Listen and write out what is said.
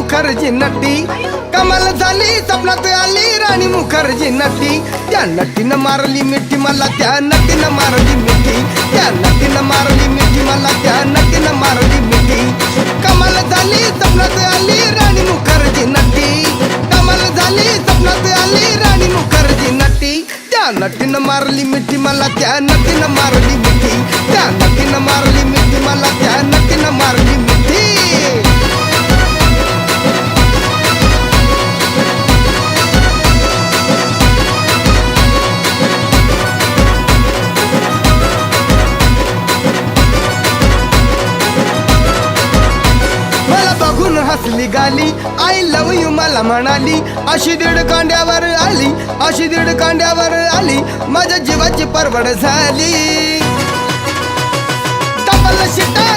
मुखर्जी नटी कमाल झाली स्वप्नात आली राणी मुखर्जी नटी त्या नटीनं मारली मिठी मला त्या नटीनं मारली मिठी त्या नटीनं मारली मिठी मला त्या नटीनं मारली मिठी कमाल झाली स्वप्नात आली राणी मुखर्जी नटी कमाल झाली स्वप्नात आली राणी मुखर्जी नटी त्या नटीनं मारली मिठी मला त्या नटीनं मारली मिठी त्या नटीनं मारली मिठी मला त्या नटीनं मारली मिठी हसली गाली आय लव यू मला म्हणाली अशी दीड कांड्यावर आली अशी दीड कांड्यावर आली माझ्या जीवाची परवड झाली डबल शिटा